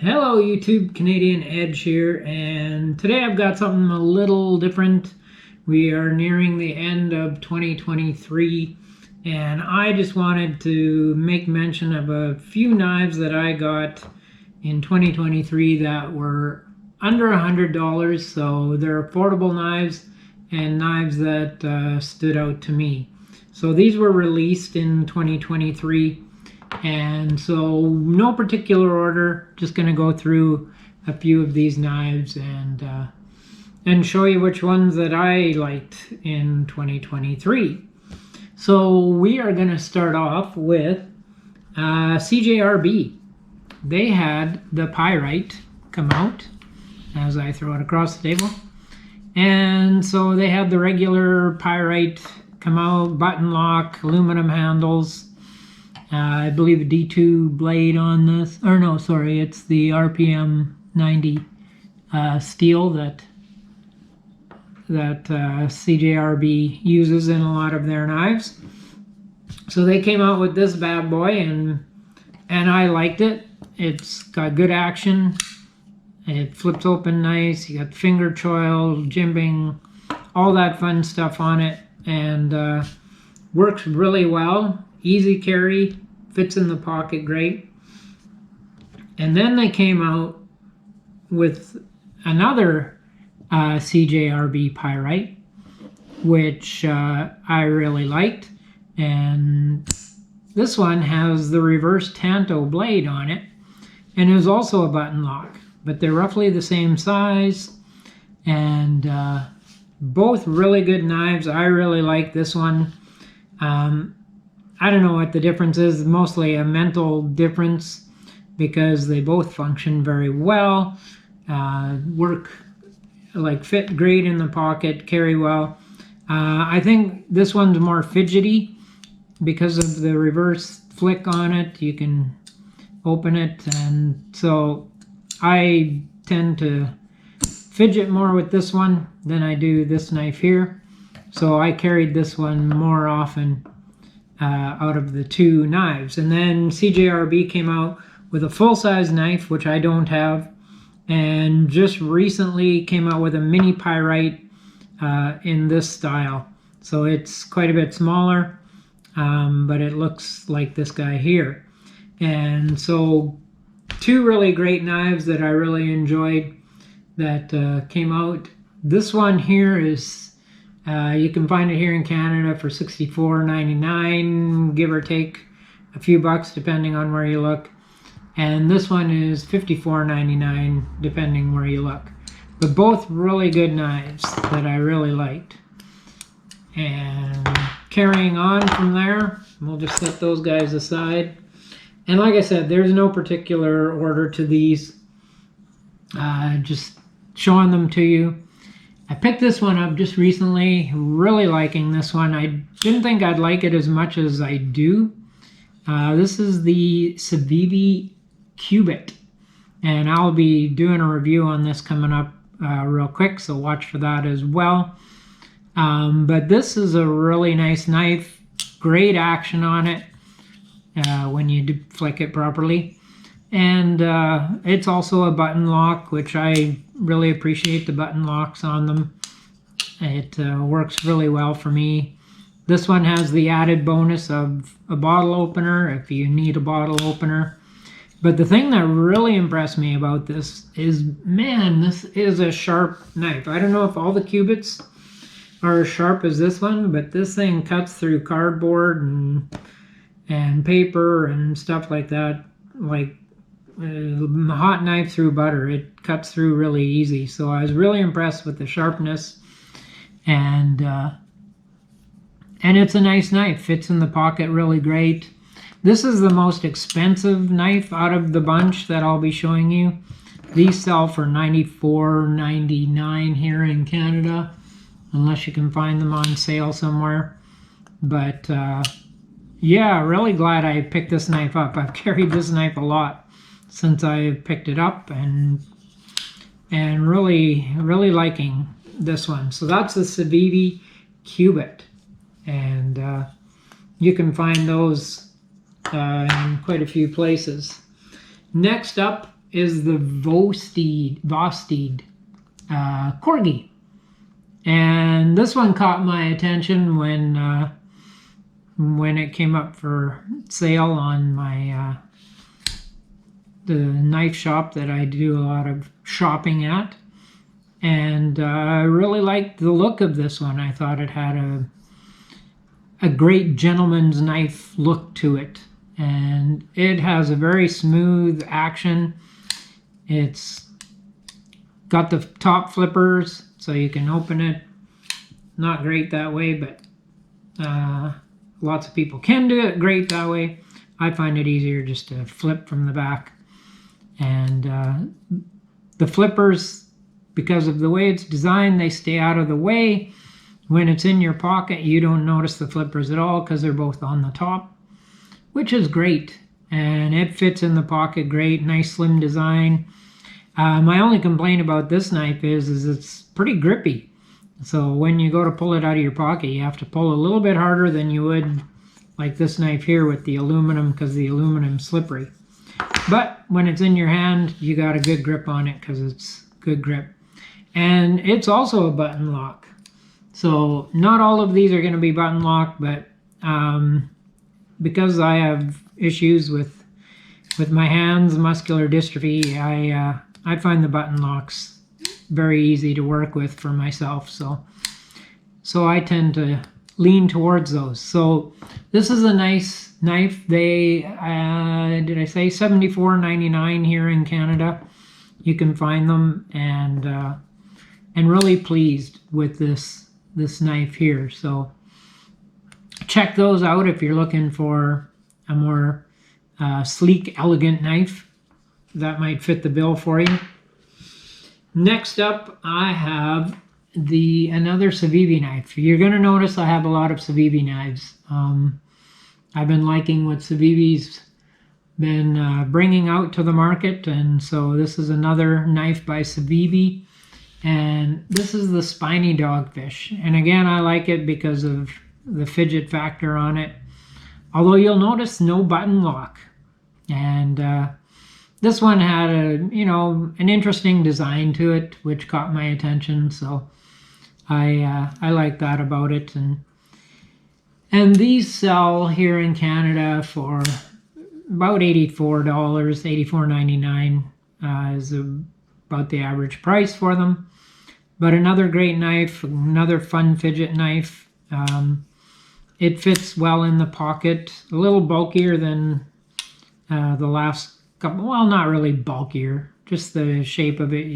Hello YouTube, Canadian Edge here, and today I've got something a little different. We are nearing the end of 2023, and I just wanted to make mention of a few knives that I got in 2023 that were under $100, so they're affordable knives and knives that stood out to me. So these were released in 2023. And so no particular order, just going to go through a few of these knives and show you which ones that I liked in 2023. So we are going to start off with CJRB. They had the Pyrite come out as I throw it across the table. And so they had the regular Pyrite come out, button lock, aluminum handles. I believe a D2 blade on this, or no, sorry, it's the RPM 90 steel that CJRB uses in a lot of their knives. So they came out with this bad boy, and I liked it. It's got good action. It flips open nice. You got finger choil, jimping, all that fun stuff on it, and works really well. Easy carry, fits in the pocket great. And then they came out with another CJRB Pyrite, which I really liked. And this one has the reverse Tanto blade on it, and it is also a button lock, but they're roughly the same size, and both really good knives. I really like this one. I don't know what the difference is, mostly a mental difference, because they both function very well, work, like fit great in the pocket, carry well. I think this one's more fidgety because of the reverse flick on it. You can open it, and so I tend to fidget more with this one than I do this knife here. So I carried this one more often out of the two knives. And then CJRB came out with a full-size knife, which I don't have, and just recently came out with a mini Pyrite in this style. So it's quite a bit smaller, but it looks like this guy here. And so two really great knives that I really enjoyed that came out. This one here is you can find it here in Canada for $64.99, give or take a few bucks depending on where you look. And this one is $54.99 depending where you look. But both really good knives that I really liked. And carrying on from there, we'll just set those guys aside. And like I said, there's no particular order to these. Just showing them to you. I picked this one up just recently, really liking this one. I didn't think I'd like it as much as I do. This is the Civivi Cubit, and I'll be doing a review on this coming up real quick, so watch for that as well. But this is a really nice knife, great action on it when you flick it properly. And it's also a button lock, which I really appreciate the button locks on them. It works really well for me. This one has the added bonus of a bottle opener if you need a bottle opener. But the thing that really impressed me about this is, man, this is a sharp knife. I don't know if all the Cubits are as sharp as this one, but this thing cuts through cardboard and paper and stuff like that, like a hot knife through butter. It cuts through really easy. So I was really impressed with the sharpness, and it's a nice knife. Fits in the pocket really great. This is the most expensive knife out of the bunch that I'll be showing you. These sell for $94.99 here in Canada, unless you can find them on sale somewhere. But yeah, really glad I picked this knife up. I've carried this knife a lot since I picked it up, and really liking this one. So that's the Civivi Cubit, and you can find those in quite a few places. Next up is the Vosteed Corgi. And this one caught my attention when it came up for sale on my the knife shop that I do a lot of shopping at. And I really liked the look of this one. I thought it had a great gentleman's knife look to it. And it has a very smooth action. It's got the top flippers, so you can open it. Not great that way, but lots of people can do it great that way. I find it easier just to flip from the back. And the flippers, because of the way it's designed, they stay out of the way. When it's in your pocket, you don't notice the flippers at all because they're both on the top, which is great. And it fits in the pocket great, nice slim design. My only complaint about this knife is it's pretty grippy. So when you go to pull it out of your pocket, you have to pull a little bit harder than you would like this knife here with the aluminum, because the aluminum's slippery. But when it's in your hand, you got a good grip on it because it's good grip. And it's also a button lock. So not all of these are going to be button lock, but because I have issues with my hands, muscular dystrophy, I find the button locks very easy to work with for myself. So I tend to lean towards those. So this is a nice knife. They did I say $74.99 here in Canada? You can find them, and really pleased with this knife here. So check those out if you're looking for a more sleek, elegant knife that might fit the bill for you. Next up, I have another Civivi knife. You're going to notice I have a lot of Civivi knives. I've been liking what Civivi's been bringing out to the market, and so this is another knife by Civivi, and this is the Spiny Dogfish. And again, I like it because of the fidget factor on it, although you'll notice no button lock. And this one had an interesting design to it, which caught my attention, so I like that about it. And these sell here in Canada for about $84, $84.99 is about the average price for them. But another great knife, another fun fidget knife. It fits well in the pocket, a little bulkier than the last couple. Well, not really bulkier, just the shape of it.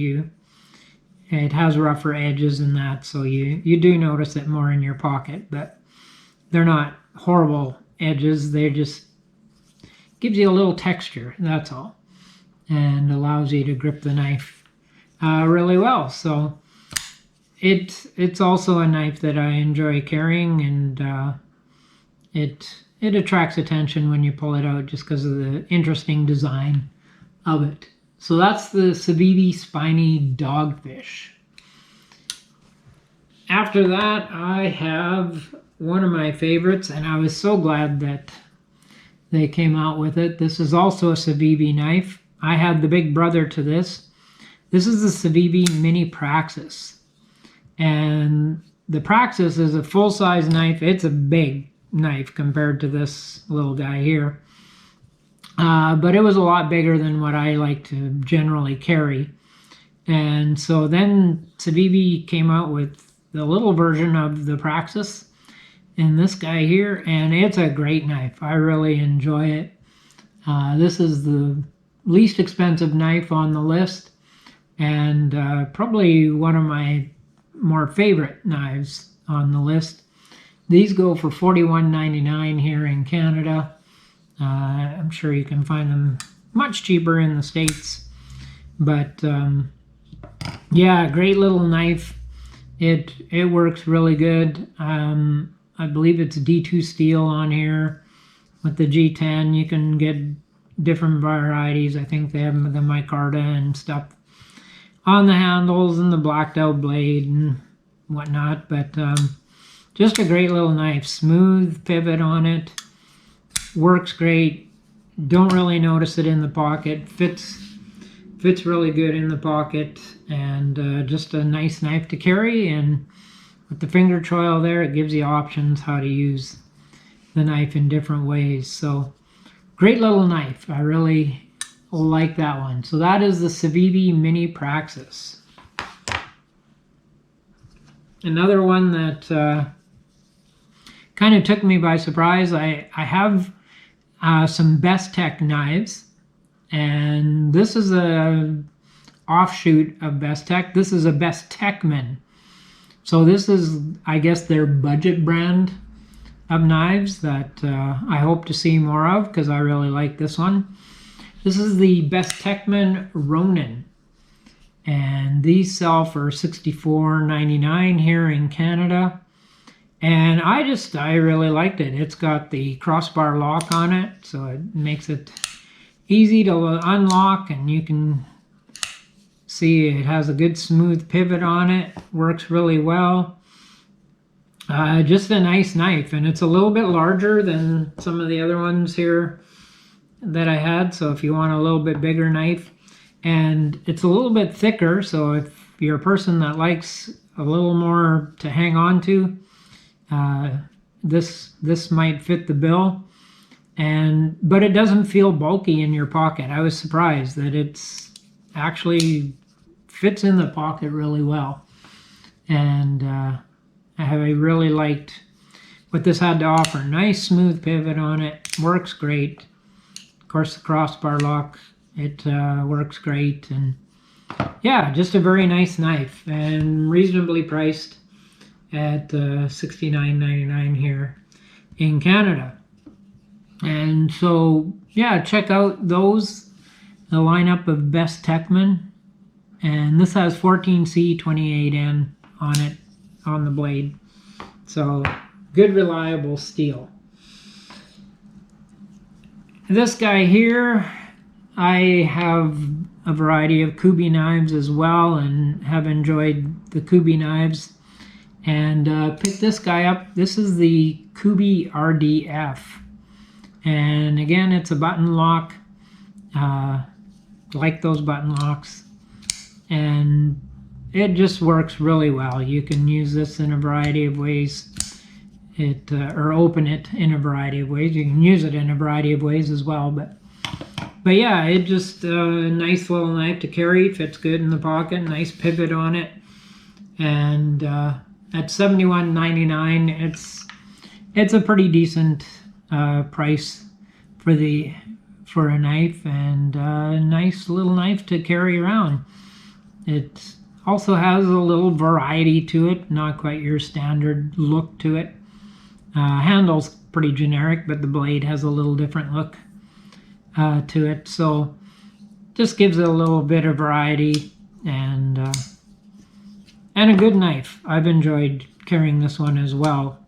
It has rougher edges and that, so you do notice it more in your pocket, but they're not horrible edges. They just gives you a little texture, that's all, and allows you to grip the knife really well. So it's also a knife that I enjoy carrying, and it attracts attention when you pull it out just because of the interesting design of it. So that's the Civivi Spiny Dogfish. After that, I have one of my favorites, and I was so glad that they came out with it. This is also a Civivi knife. I had the big brother to this. This is the Civivi Mini Praxis. And the Praxis is a full-size knife. It's a big knife compared to this little guy here. But it was a lot bigger than what I like to generally carry. And so then Civivi came out with the little version of the Praxis in this guy here, and it's a great knife. I really enjoy it. This is the least expensive knife on the list, and probably one of my more favorite knives on the list. These go for $41.99 here in Canada. I'm sure you can find them much cheaper in the States, but yeah, great little knife. It works really good. I believe it's D2 steel on here with the G10. You can get different varieties. I think they have the micarta and stuff on the handles and the blacked out blade and whatnot, but just a great little knife. Smooth pivot on it, works great. Don't really notice it in the pocket. Fits fits really good in the pocket, and just a nice knife to carry. And with the finger choil there, it gives you options how to use the knife in different ways. So great little knife. I really like that one. So that is the Civivi Mini Praxis. Another one that kind of took me by surprise. I have some Bestech knives, and this is a offshoot of Bestech. This is a Bestechman. So this is, I guess, their budget brand of knives that I hope to see more of, because I really like this one. This is the Bestechman Ronin, and these sell for $64.99 here in Canada. And I really liked it. It's got the crossbar lock on it, so it makes it easy to unlock, and you can see it has a good smooth pivot on it. Works really well. Just a nice knife, and it's a little bit larger than some of the other ones here that I had. So if you want a little bit bigger knife, and it's a little bit thicker, so if you're a person that likes a little more to hang on to, this might fit the bill. But it doesn't feel bulky in your pocket. I was surprised that it's actually fits in the pocket really well. And I really liked what this had to offer. Nice smooth pivot on it. Works great. Of course, the crossbar lock, it works great. And yeah, just a very nice knife, and reasonably priced at $69.99 here in Canada. And so yeah, check out those, the lineup of Bestechman. And this has 14C28N on it, on the blade. So good, reliable steel. This guy here, I have a variety of Kubey knives as well, and have enjoyed the Kubey knives. And picked this guy up. This is the Kubey RDF. And again, it's a button lock. Like those button locks. And it just works really well. You can use this in a variety of ways. Or open it in a variety of ways. You can use it in a variety of ways as well. But yeah, it just a nice little knife to carry. Fits good in the pocket. Nice pivot on it. And at $71.99, it's a pretty decent price for a knife, and a nice little knife to carry around. It also has a little variety to it, not quite your standard look to it. Handle's pretty generic, but the blade has a little different look to it, so just gives it a little bit of variety, and a good knife. I've enjoyed carrying this one as well.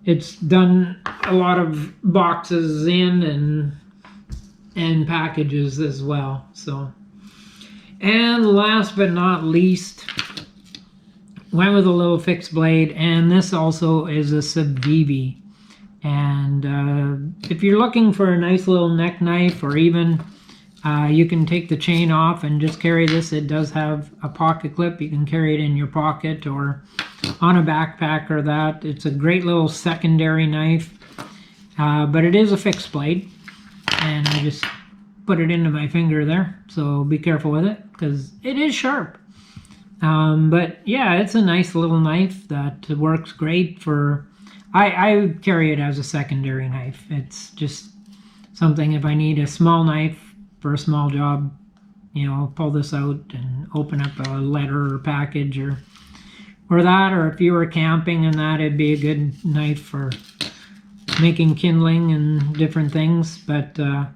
It's done a lot of boxes in and packages as well. So, and last but not least, went with a little fixed blade, and this also is a Civivi. And if you're looking for a nice little neck knife, or even you can take the chain off and just carry this. It does have a pocket clip. You can carry it in your pocket or on a backpack or that. It's a great little secondary knife, but it is a fixed blade, and I just put it into my finger there, so be careful with it because it is sharp. But yeah, it's a nice little knife that works great for, I carry it as a secondary knife. It's just something, if I need a small knife for a small job, you know, pull this out and open up a letter or package or that, or if you were camping and that, it'd be a good knife for making kindling and different things. But yeah,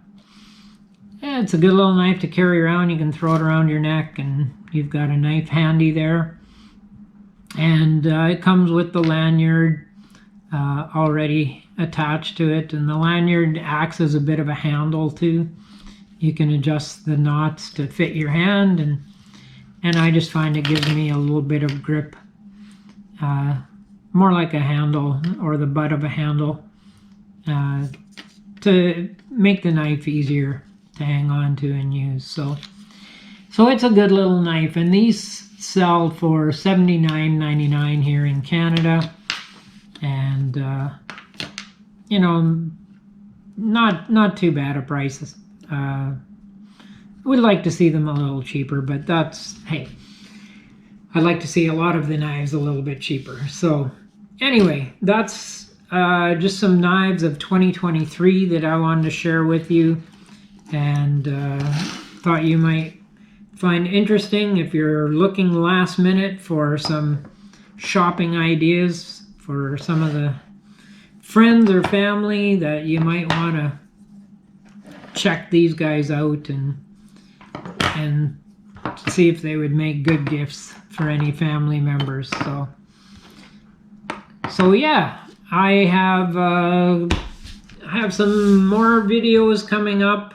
it's a good little knife to carry around. You can throw it around your neck and you've got a knife handy there. And it comes with the lanyard already attached to it, and the lanyard acts as a bit of a handle too. You can adjust the knots to fit your hand, and I just find it gives me a little bit of grip, more like a handle or the butt of a handle, to make the knife easier to hang on to and use. So it's a good little knife, and these sell for $79.99 here in Canada, and you know, not too bad a price. Would like to see them a little cheaper, but that's, hey, I'd like to see a lot of the knives a little bit cheaper. So anyway, that's just some knives of 2023 that I wanted to share with you, and thought you might find interesting if you're looking last minute for some shopping ideas for some of the friends or family that you might want to check these guys out and see if they would make good gifts for any family members. So yeah, I have some more videos coming up.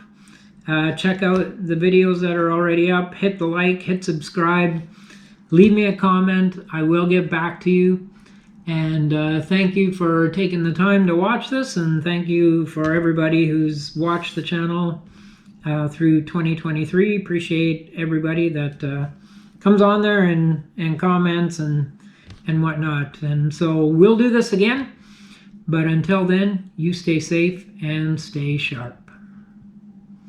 Check out the videos that are already up. Hit the like, hit subscribe, leave me a comment. I will get back to you. And thank you for taking the time to watch this, and thank you for everybody who's watched the channel through 2023. Appreciate everybody that comes on there and comments and whatnot. And so we'll do this again, but until then, you stay safe and stay sharp.